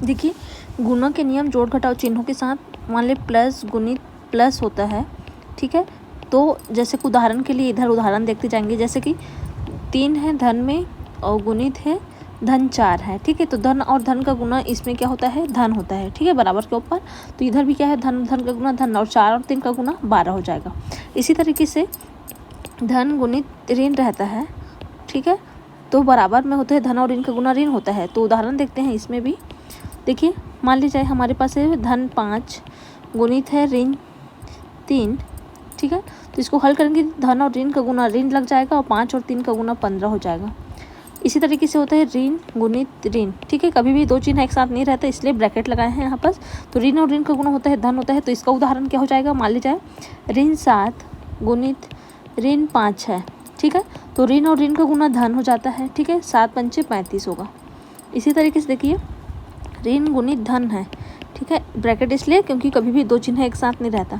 देखिए, गुणा के नियम जोड़ घटाव चिन्हों के साथ मान ले प्लस गुणित प्लस होता है, ठीक है। तो जैसे कि उदाहरण के लिए इधर उदाहरण देखते जाएंगे, जैसे कि 3 है धन में और गुणित है धन 4 है, ठीक है। तो धन और धन का गुना इसमें क्या होता है, धन होता है, ठीक है, बराबर के ऊपर। तो इधर भी क्या है, धन धन का गुना धन, और 4 और 3 का गुना 12 हो जाएगा। इसी तरीके से धन गुणित ऋण रहता है, ठीक है, तो बराबर में होता है धन और ऋण का गुना ऋण होता है। तो उदाहरण देखते हैं इसमें भी। देखिए, मान लीजिए हमारे पास है धन 5 गुणित है ऋण 3, ठीक है। तो इसको हल करेंगे, धन और ऋण का गुना ऋण लग जाएगा और 5 और 3 का गुना 15 हो जाएगा। इसी तरीके से होता है ऋण गुणित ऋण, ठीक है। कभी भी दो चिन्ह एक साथ नहीं रहता, इसलिए ब्रैकेट लगाए हैं यहाँ पर। तो ऋण और ऋण का गुना होता है धन होता है। तो इसका उदाहरण क्या हो जाएगा, मान लीजिए ऋण 7 गुणित ऋण 5 है, ठीक है। तो ऋण और ऋण का गुना धन हो जाता है, ठीक है, 7 पंचे 35 होगा। इसी तरीके से देखिए ऋण गुणित धन है, ठीक है, ब्रैकेट इसलिए क्योंकि कभी भी दो चिन्ह एक साथ नहीं रहता।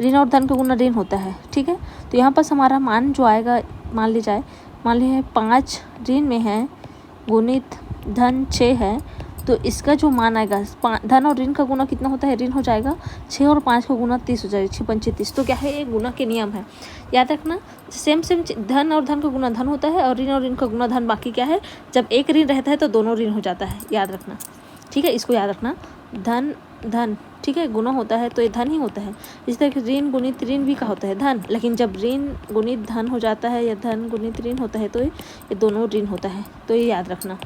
ऋण और धन का गुना ऋण होता है, ठीक है। तो यहाँ पर हमारा मान जो आएगा, मान लीजिए 5 ऋण में है गुणित धन 6 है, तो इसका जो मान आएगा धन और ऋण का गुना कितना होता है, ऋण हो जाएगा। 6 और 5 का गुना 30 हो जाएगा, 6 पंचे 30। तो क्या है, ये गुना के नियम है, याद रखना। सेम धन और धन का गुना धन होता है और ऋण का गुना धन। बाकी क्या है, जब एक ऋण रहता है तो दोनों ऋण हो जाता है, याद रखना, ठीक है, इसको याद रखना। धन धन, ठीक है, गुना होता है तो ये धन ही होता है। इस तरह ऋण गुणित ऋण भी का होता है धन, लेकिन जब ऋण गुणित धन हो जाता है या धन गुणित ऋण होता है तो ये दोनों ऋण होता है। तो ये याद रखना।